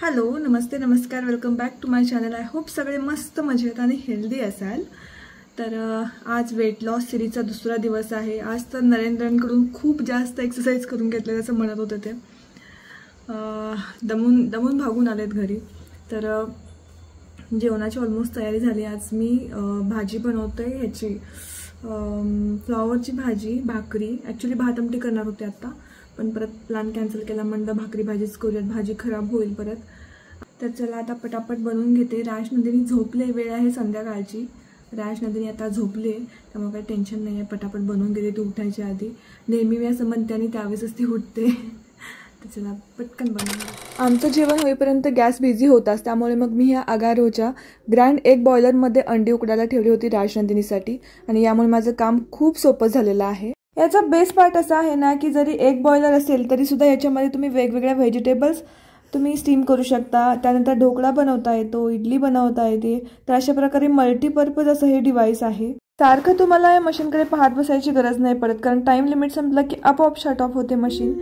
Hello नमस्ते नमस्कार welcome back to my channel. I hope सगळे मस्त मजेत आणि हेल्दी असाल। तर आज वेट लॉस सिरीजचा दुसरा दिवस आहे। आज तर नरेंद्रकडून खूप जास्त एक्सरसाइज करून घेतले असं म्हणत होते ते। दमून भागून आलेत घरी। तर जेवणाची ऑलमोस्ट तयारी झाली। आज मी भाजी बनवते ह्याची फ्लॉवरची भाजी, भाकरी। ॲक्च्युली भात आमटी करणार होते आता, पण परत प्लॅन कॅन्सल केला। म्हणलं भाकरी भाजीच करूयात, भाजी खराब होईल परत। तर चला आता पटापट बनवून घेते। राजनंदिनी झोपले, वेळ आहे संध्याकाळची। राजनंदिनी आता झोपले, त्यामुळे काही टेन्शन नाही आहे। पटापट बनवून घेते ती उठायच्या आधी। नेहमी मी असं म्हणते आणि त्यावेळेसच ती उठते। तर चला पटकन बनवून। आमचं जेवण होईपर्यंत गॅस बिझी होताच, त्यामुळे मग मी ह्या अगारोच्या ग्रँड एग बॉयलरमध्ये अंडी उकडायला ठेवली होती राजनंदिनीसाठी। आणि यामुळे माझं काम खूप सोपं झालेलं आहे। याचा बेस्ट पार्ट असा आहे ना की जरी एग बॉयलर असेल तरी सुद्धा याच्यामध्ये तुम्ही वेगवेगळ्या व्हेजिटेबल्स तुम्ही स्टीम करू शकता। त्यानंतर ढोकळा बनवता येतो, इडली बनवता येते। तर अशा प्रकारे मल्टीपर्पज असं हे डिव्हाइस आहे। सारखं तुम्हाला या मशीनकडे पाहत बसायची गरज नाही पडत, कारण टाइम लिमिट संपलं की आपोआप शट ऑफ होते मशीन।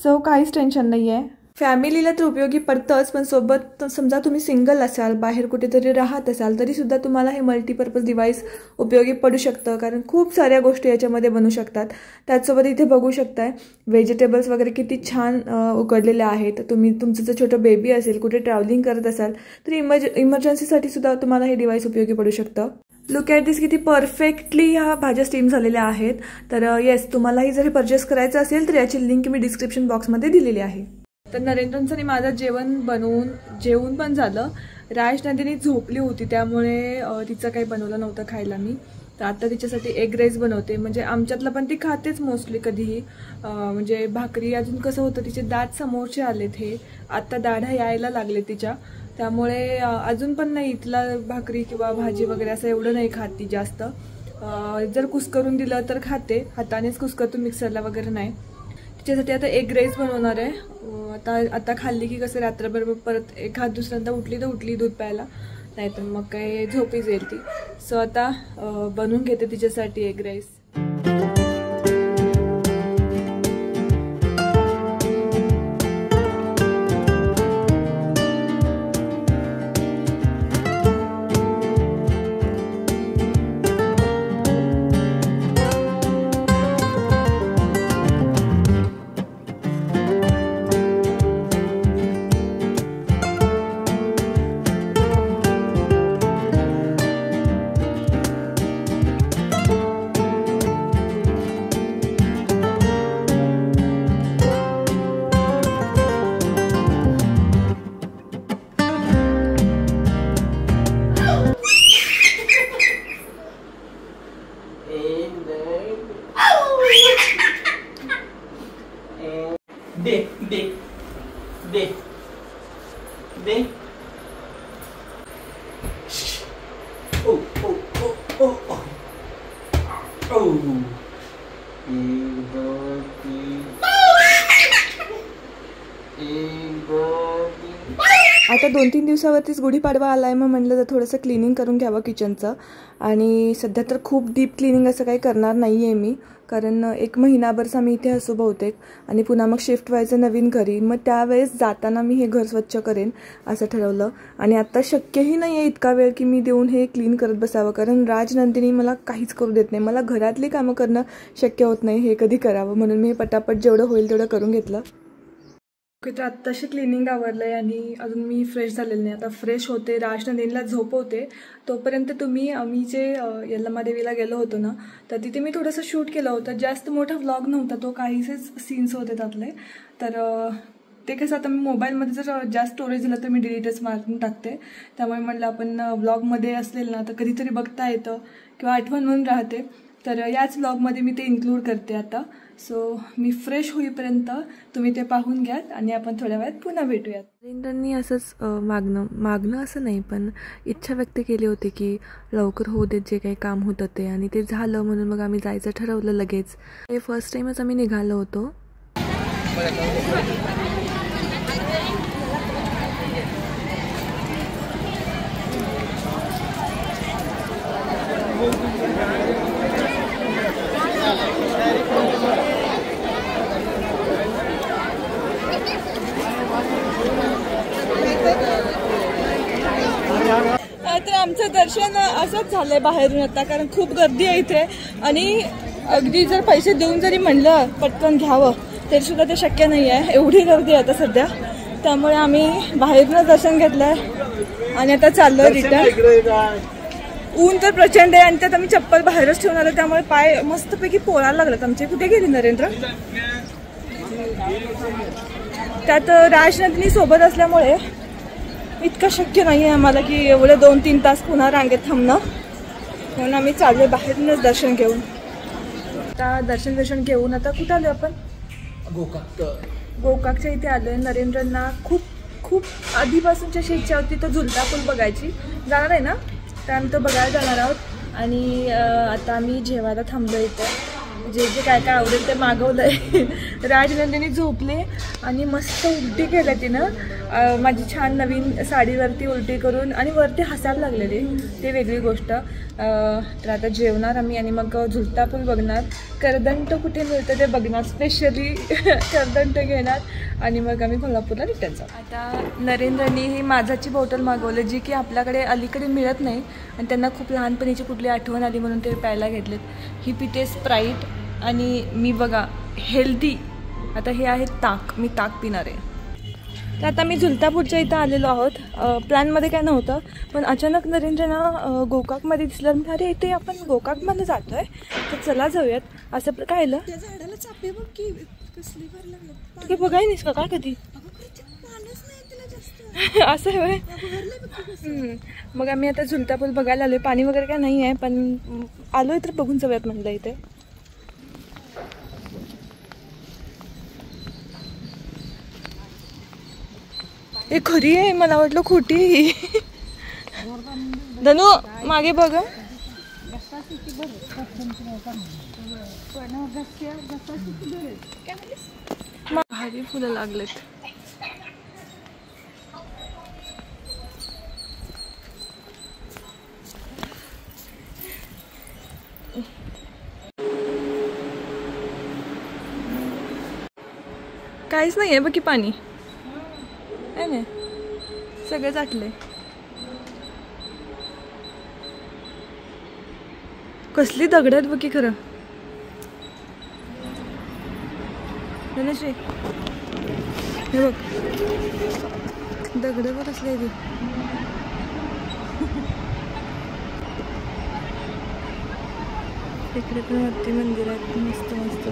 सो काहीच टेन्शन नाही आहे। फॅमिलीला तर उपयोगी पडतंच, पण सोबत समजा तुम्ही सिंगल असाल, बाहेर कुठेतरी राहत असाल, तरी सुद्धा तुम्हाला हे मल्टीपर्पज डिव्हाइस उपयोगी पडू शकतं। कारण खूप साऱ्या गोष्टी याच्यामध्ये बनू शकतात। त्याचसोबत इथे बघू शकताय व्हेजिटेबल्स वगैरे किती छान उकडलेले आहेत। तुम्ही तुमचं जर छोटं बेबी असेल, कुठे ट्रॅव्हलिंग करत असाल, तर इमर्जन्सीसाठी सुद्धा तुम्हाला हे डिव्हाइस उपयोगी पडू शकतं। लुक ॲट दिस, किती परफेक्टली ह्या भाज्या स्टीम झालेल्या आहेत। तर येस, तुम्हालाही जर हे परचेस करायचं असेल तर याची लिंक मी डिस्क्रिप्शन बॉक्समध्ये दिलेली आहे। तर नरेंद्रचं आणि माझं जेवण बनवून जेवून पण झालं। राजनंदिनी झोपली होती, त्यामुळे तिचं काही बनवलं नव्हतं खायला मी। तर आता तिच्यासाठी एग राईस बनवते। म्हणजे आमच्यातलं पण ती खातेच मोस्टली कधीही। म्हणजे भाकरी अजून कसं होतं, तिचे दात समोरचे आलेत, हे आत्ता दाढा यायला लागले तिच्या, त्यामुळे अजून पण नाही तिला भाकरी किंवा भाजी वगैरे असं एवढं नाही खात ती जास्त। जर कुस्करून दिलं तर खाते, हातानेच कुस्करतो, मिक्सरला वगैरे नाही। तिच्यासाठी आता एग राईस बनवणार आहे। आता खाल्ली की कसं रात्रभर परत एखाद दुसऱ्यांदा उठली तर उठली दूध प्यायला, नाही तर मग काय झोपीच येईल ती। सो आता बनवून घेते तिच्यासाठी एग राईस। दे दे दे दे ओ ओ ओ ओ ओ आता 2-3 दिवसावरतीच गुढीपाडवा आलाय, मग म्हटलं तर थोडंसं क्लिनिंग करून घ्यावं किचनचं। आणि सध्या तर खूप डीप क्लिनिंग असं काही करणार नाही आहे मी, कारण 1 महिनाभरच आम्ही इथे असू बहुतेक, आणि पुन्हा मग शिफ्ट व्हायचं नवीन घरी। मग त्यावेळेस जाताना मी हे घर स्वच्छ करेन असं ठरवलं। आणि आता शक्यही नाही आहे इतका वेळ की मी देऊन हे क्लीन करत बसावं, कारण राजनंदिनी मला काहीच करू देत नाही। मला घरातली कामं करणं शक्य होत नाही हे कधी करावं, म्हणून मी पटापट जेवढं होईल तेवढं करून घेतलं। तर आत्ताशी क्लिनिंग आवरलंय आणि अजून मी फ्रेश झालेली नाही। आता फ्रेश होते, राजनंदिनीला झोपवते। तोपर्यंत आम्ही जे यल्लमादेवीला गेलो होतो ना, तर तिथे मी थोडंसं शूट केलं होतं। जास्त मोठा व्लॉग नव्हता तो, काहीसेच सीन्स होते त्यातले। तर ते कसं आता मी मोबाईलमध्ये जर जास्त स्टोरेज दिलं तर मी डिलीटच मारून टाकते, त्यामुळे म्हटलं आपण व्लॉगमध्ये असलेलं ना तर कधीतरी बघता येतं किंवा आठवण म्हणून राहते। तर याच व्लॉगमध्ये मी ते इन्क्लूड करते आता। सो मी फ्रेश होईपर्यंत तुम्ही ते पाहून घ्यात आणि आपण थोड्या वेळात पुन्हा भेटूयात। नरेंद्रनी असंच मागणं असं नाही, पण इच्छा व्यक्त केली होती की लवकर होऊ देत जे काही काम होतं ते, आणि ते झालं। म्हणून मग आम्ही जायचं ठरवलं लगेच। हे फर्स्ट टाईमच आम्ही निघालो होतो। आमचं दर्शन असंच झालंय बाहेरून आता, कारण खूप गर्दी आहे इथे आणि अगदी जर पैसे देऊन जरी म्हणलं पटकन घ्यावं तरी सुद्धा ते शक्य नाही आहे, एवढी गर्दी आहे आता सध्या. त्यामुळे आम्ही बाहेरूनच दर्शन घेतलंय आणि आता चाललोय रिटर्न. ऊन तर प्रचंड आहे आणि त्यात आम्ही चप्पल बाहेरच ठेवून आलो, त्यामुळे पाय मस्तपैकी पोळायला लागलात आमचे. कुठे गेली नरेंद्र? त्यात राजनंदिनी सोबत असल्यामुळे इतकं शक्य नाही आहे आम्हाला की एवढे 2-3 तास पुन्हा रांगेत थांबणं, म्हणून आम्ही चाललोय बाहेरूनच दर्शन घेऊन. आता दर्शन घेऊन आता कुठं आलो आपण? गोकाकच्या इथे आलोय. नरेंद्रना खूप आधीपासूनची अशी इच्छा होती तो झुलता पूल बघायची. जाणार आहे ना, तर आम्ही तो बघायला जाणार आहोत. आणि आता आम्ही जेवायला थांबलो इथं. जे काय आवडेल ते मागवलंय. राजनंदिनी झोपले आणि मस्त उलटी केलं तिनं माझी छान नवीन साडीवरती उलटी करून, आणि वरती हसायला लागलेली, ते वेगळी गोष्ट. तर आता जेवणार आम्ही आणि मग झुलता पूल बघणार. करदंट कुठे मिळतं ते बघणार, स्पेशली करदंट घेणार आणि मग आम्ही कोल्हापूरला रिटर्न जाऊ. आता नरेंद्रनी ही माझाची बॉटल मागवली, जी की आपल्याकडे अलीकडे मिळत नाही आणि त्यांना खूप लहानपणीची कुठली आठवण आली म्हणून ते प्यायला घेतलेत. ही पिते स्प्राईट आणि मी बघा हेल्दी. आता हे आहे ताक, मी ताक पिणार आहे. तर आता मी झुलतापूरच्या इथं आलेलो आहोत. प्लॅनमध्ये काय नव्हतं, पण अचानक नरेंद्रना गोकाकमध्ये दिसलं. म्हणजे अरे इथे आपण गोकाकमध्ये जातो आहे, तर चला जाऊयात. असं काय आलं? त्या झाडाला चापे बघ की कसली भर लागलं. तू बघाय नाहीस का काय कधी? असं आहे. मग आम्ही आता झुलतापूल बघायला आलोय. पाणी वगैरे काय नाही आहे, पण आलोय तर बघून जाऊयात म्हणलं इथे. हे खरी आहे, मला वाटलं खोटी. धनू मागे बघ. भारी फुलं लागलेत. काहीच नाही आहे बघ की पाणी आहे ना, सगळे चाटले. कसली दगड आहेत बघ की खरं. धनश्री हे बघ दगड बघ कसले ती. इकडे पण वरती मंदिर आहेत मस्त मस्त.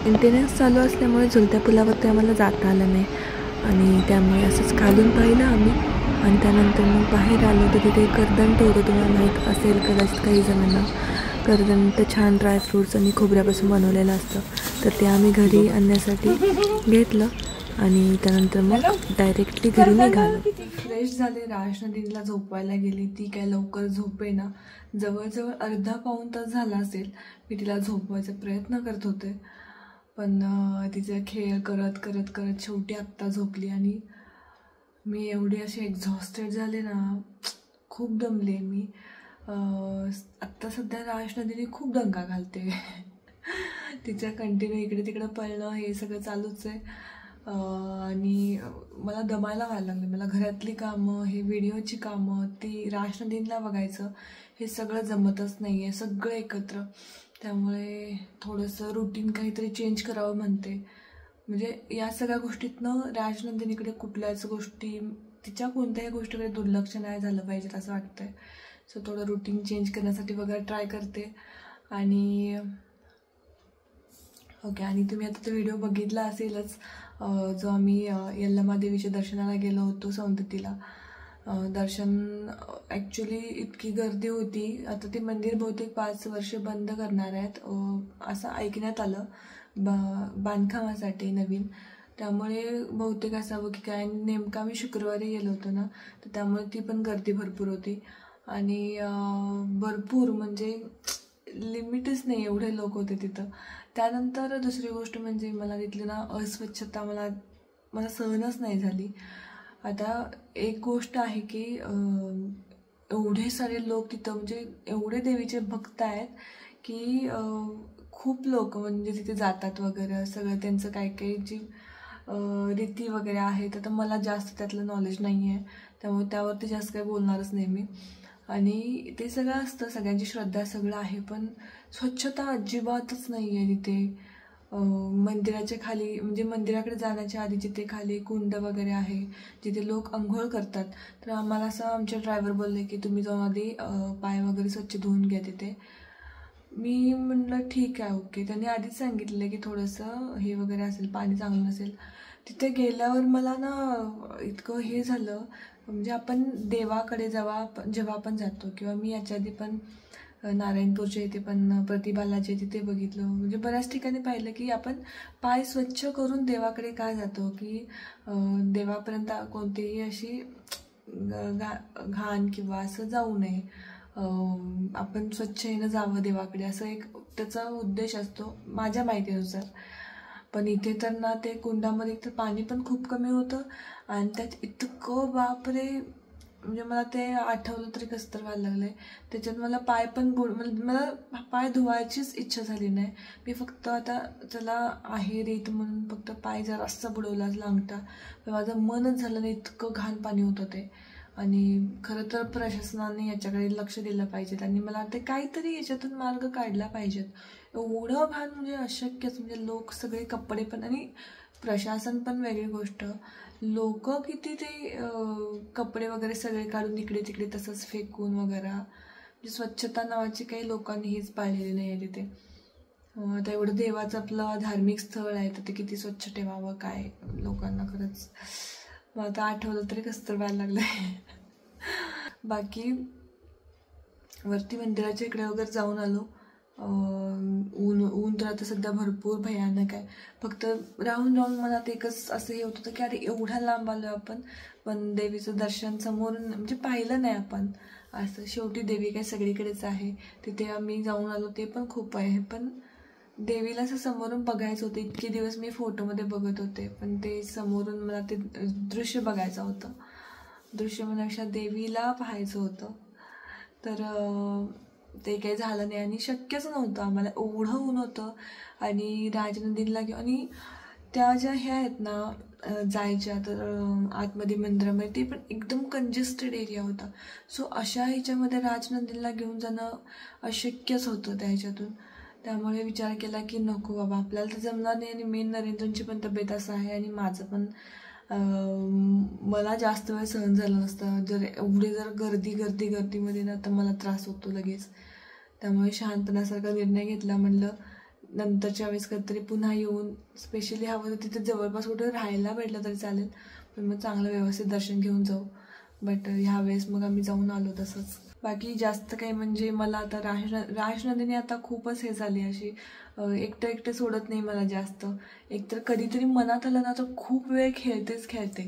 मेंटेनन्स चालू असल्यामुळे झुलत्या पुलावरती आम्हाला जाता आलं नाही आणि त्यामुळे असंच खालून पाहिलं आम्ही आणि त्यानंतर मग बाहेर आलो तर तिथे करदंट होतं. तुम्हाला माहीत असेल कदाचित काही जणांना. करदंट छान ड्रायफ्रूट्स आणि खोबऱ्यापासून बनवलेलं असतं, तर ते आम्ही घरी आणण्यासाठी घेतलं आणि त्यानंतर मग डायरेक्टली घरी निघालो. फ्रेश झाले. राजनंदिनीला झोपवायला गेली. ती काय लवकर झोपे ना, जवळजवळ अर्धा-पाऊण तास झाला असेल मी तिला झोपवायचा प्रयत्न करत होते, पण तिचा खेळ करत करत करत शेवटी आत्ता झोपली. आणि मी एवढी अशी एक्झॉस्टेड झाले ना, खूप दमले मी. आत्ता सध्या राजनंदिनी खूप दंगा घालते. तिच्या कंटिन्यू इकडे तिकडे पळणं हे सगळं चालूच आहे आणि मला दमायला व्हायला लागलं. मला घरातली कामं, हे व्हिडिओची कामं, ती राजनंदिनीला बघायचं, हे सगळं जमतच नाही आहे, सगळं एकत्र. त्यामुळे थोडंसं रुटीन काहीतरी चेंज करावं म्हणते. म्हणजे या सगळ्या गोष्टीतनं राजनंदिनीकडे कुठल्याच गोष्टी, तिच्या कोणत्याही गोष्टीकडे दुर्लक्ष नाही झालं पाहिजे असं वाटतंय. सो थोडं रुटीन चेंज करण्यासाठी वगैरे ट्राय करते. आणि ओके, आणि तुम्ही आता तो व्हिडिओ बघितला असेलच जो आम्ही यल्लमा देवीच्या दर्शनाला गेलो होतो सौंदतीला. दर्शन ॲक्च्युली इतकी गर्दी होती. आता ते मंदिर बहुतेक 5 वर्ष बंद करणार आहेत असं ऐकण्यात आलं बांधकामासाठी नवीन. त्यामुळे बहुतेक असावं की काय. नेमकं आम्ही शुक्रवारी गेलो होतो ना, तर त्यामुळे ती पण गर्दी भरपूर होती आणि भरपूर म्हणजे लिमिटच नाही, एवढे लोक होते तिथं. त्यानंतर दुसरी गोष्ट म्हणजे मला तिथली ना अस्वच्छता मला सहनच नाही झाली. आता एक गोष्ट आहे की एवढे सारे लोक तिथं, म्हणजे एवढे देवीचे भक्त आहेत की खूप लोक म्हणजे तिथे जातात वगैरे. सगळं त्यांचं काय काही जी रीती वगैरे आहेत. आता मला जास्त त्यातलं नॉलेज नाही आहे, त्यामुळे त्यावरती जास्त काही बोलणारच नाही मी. आणि ते सगळं असतं, सगळ्यांची श्रद्धा सगळं आहे, पण स्वच्छता अजिबातच नाही आहे तिथे. मंदिराच्या खाली, म्हणजे मंदिराकडे जाण्याच्या आधी जिथे खाली कुंड वगैरे आहे, जिथे लोक अंघोळ करतात, तर आम्हाला असं आमचे ड्रायव्हर बोलले की तुम्ही जाऊन आधी पाय वगैरे स्वच्छ धुवून घ्या तिथे. मी म्हणलं ठीक आहे, ओके. त्यांनी आधीच सांगितलं की थोडंसं हे वगैरे असेल, पाणी चांगलं नसेल. तिथे गेल्यावर मला ना इतकं हे झालं, म्हणजे आपण देवाकडे जेव्हा आपण जातो, किंवा मी याच्या आधी पण नारायणपूरच्या इथे पण प्रतिबालाच्या तिथे बघितलं, म्हणजे बऱ्याच ठिकाणी पाहिलं की आपण पाय स्वच्छ करून देवाकडे का जातो, की देवापर्यंत कोणतीही अशी घाण किंवा असं जाऊ नये, आपण स्वच्छ येणं जावं देवाकडे, असं एक त्याचा उद्देश असतो माझ्या माहितीनुसार. पण इथे तर ना ते कुंडामध्ये तर पाणी पण खूप कमी होतं, आणि त्यात इतकं बापरे, म्हणजे मला ते आठवलं तरी कसं तर व्हायला लागलं आहे. त्याच्यात मला पाय पण मला पाय धुवायचीच इच्छा झाली नाही. मी फक्त आता चला आहे रीत म्हणून फक्त पाय जरा रस्ता बुडवला लांगटा, पण माझं मनच झालं नाही, इतकं घाण पाणी होतं ते. आणि खरं तर प्रशासनाने याच्याकडे लक्ष दिलं पाहिजे, आणि मला वाटतं काहीतरी याच्यातून मार्ग काढला पाहिजेत. एवढं घाण म्हणजे अशक्यच, म्हणजे लोक सगळे कपडे पण, आणि प्रशासन पण वेगळी गोष्ट, लोक किती ते कपडे वगैरे सगळे काढून इकडे तिकडे तसंच फेकून वगैरे, म्हणजे स्वच्छता नावाची काही लोकांनी हेच पाळलेली नाही आहे तिथे. आता एवढं देवाचं आपलं धार्मिक स्थळ आहे, तर ते किती स्वच्छ ठेवावं काय लोकांना, खरंच मग आता आठवलं तरी कसं तर व्हायला लागलं आहे. बाकी वरती मंदिराच्या इकडे वगैरे जाऊन आलो. ऊन तर आता सध्या भरपूर भयानक आहे. फक्त राहून मनात एकच असं हे होत होतं की अरे एवढ्या लांब आलो आपण, पण देवीचं दर्शन समोरून म्हणजे पाहिलं नाही आपण. असं शेवटी देवी काय सगळीकडेच आहे, तिथे आम्ही जाऊन आलो ते पण खूप आहे, पण देवीला असं समोरून बघायचं होतं. इतके दिवस मी फोटोमध्ये बघत होते, पण ते समोरून मला ते दृश्य बघायचं होतं. दृश्य म्हणण्यापेक्षा देवीला पाहायचं होतं, तर ते काही झालं नाही आणि शक्यच नव्हतं आम्हाला, एवढं ऊन होतं. आणि राजनंदिनीला घेऊन, आणि त्या ज्या ह्या आहेत ना जायच्या तर आतमध्ये मंदिरामध्ये, ते पण एकदम कंजेस्टेड एरिया होता. सो अशा ह्याच्यामध्ये राजनंदिनीला घेऊन जाणं अशक्यच होतं त्या ह्याच्यातून. त्यामुळे विचार केला की नको बाबा, आपल्याला तर जमणार नाही, आणि मेन नरेंद्रची पण तब्येत असं आहे, आणि माझं पण मला जास्त वेळ सहन झालं नसतं. जर गर्दीमध्ये ना, तर मला त्रास होतो लगेच. त्यामुळे शांतपणासारखा निर्णय घेतला, म्हणलं नंतरच्या वेळेस कधीतरी पुन्हा येऊन, स्पेशली हवं तर तिथे जवळपास कुठं राहायला भेटलं तरी चालेल, पण मग चांगलं व्यवस्थित दर्शन घेऊन जाऊ. बट ह्यावेळेस मग आम्ही जाऊन आलो तसंच. बाकी जास्त काही म्हणजे मला आता राजनंदिनी आता खूपच हे झाली, अशी एकटं सोडत नाही मला जास्त. एकतर कधीतरी मनात आलं ना तर खूप वेळ खेळते.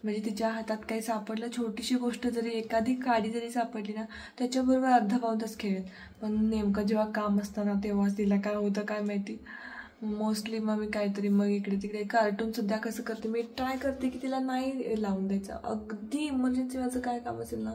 म्हणजे तिच्या हातात काही सापडलं, छोटीशी गोष्ट जरी, एखादी काडी जरी सापडली ना, त्याच्याबरोबर अर्धा पाऊण तास खेळेल. पण नेमकं जेव्हा काम असताना तेव्हाच तिला काय होतं काय माहिती. मोस्टली मग मी काहीतरी मग इकडे तिकडे कार्टून सुद्धा कसं करते, मी ट्राय करते की तिला नाही लावून द्यायचं. अगदी इमर्जन्सी माझं काय काम असेल ना,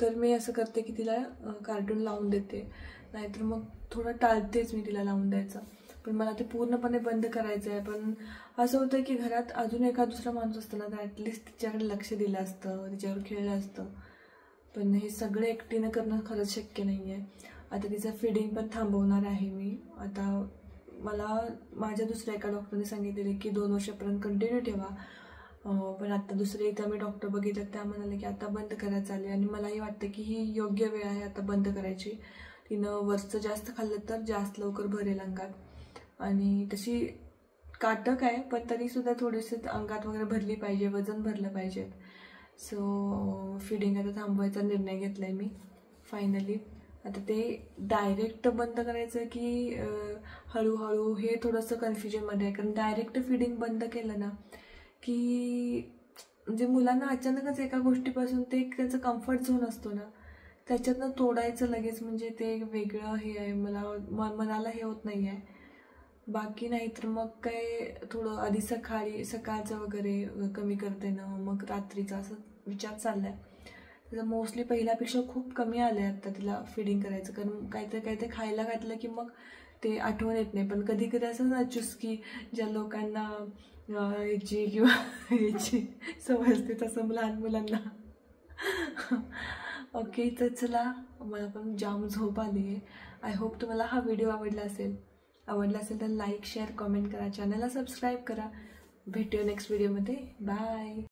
तर मी असं करते की तिला कार्टून लावून देते, नाहीतर मग थोडं टाळतेच मी तिला लावून द्यायचं. पण मला ते पूर्णपणे बंद करायचं आहे. पण असं होतं की घरात अजून एखादा दुसरा माणूस असतं ना, तर ॲटलिस्ट तिच्याकडे लक्ष दिलं असतं, तिच्यावर खेळलं असतं. पण हे सगळं एकटीनं करणं खरंच शक्य नाही आहे. आता तिचं फीडिंग पण थांबवणार आहे मी. आता मला माझ्या दुसऱ्या एका डॉक्टरने सांगितलेले की 2 वर्षापर्यंत कंटिन्यू ठेवा, पण आता दुसरे एकदा मी डॉक्टर बघितलं, त्या म्हणाले की आता बंद करायचं आले. आणि मलाही वाटतं की ही योग्य वेळ आहे आता बंद करायची. तिनं वरचं जास्त खाल्लं तर जास्त लवकर भरेल अंगात, आणि तशी काटक आहे, पण तरीसुद्धा थोडेसे अंगात वगैरे भरली पाहिजे, वजन भरलं पाहिजे. सो फीडिंग आता थांबवायचा निर्णय घेतला आहे मी फायनली. आता ते डायरेक्ट बंद करायचं की हळूहळू, हे थोडंसं कन्फ्युजनमध्ये आहे. कारण डायरेक्ट फीडिंग बंद केलं ना की म्हणजे मुलांना अचानकच एका गोष्टीपासून, ते त्यांचं कम्फर्ट झोन असतो ना, त्याच्यातनं तोडायचं लगेच, म्हणजे ते वेगळं हे आहे, मनाला हे होत नाही आहे. बाकी नाही तर मग काय थोडं आधी सकाळचं वगैरे कमी करते ना, मग रात्रीचा, असं विचार चालला आहे. त्याचं मोस्टली पहिल्यापेक्षा खूप कमी आलं आहे आता तिला फिडिंग करायचं, कारण काहीतरी खायला घातलं की मग ते आठवण येत नाही. पण कधी कधी असं ना चुस्की ज्या लोकांना याची किंवा याची सवय असते तसं लहान मुलांना. ओके, तर चला, मला पण जाम झोप आली आहे. आय होप तुम्हाला हा व्हिडिओ आवडला असेल तर लाईक शेअर कमेंट करा, चॅनलला सबस्क्राईब करा. भेटूया नेक्स्ट व्हिडिओमध्ये. बाय.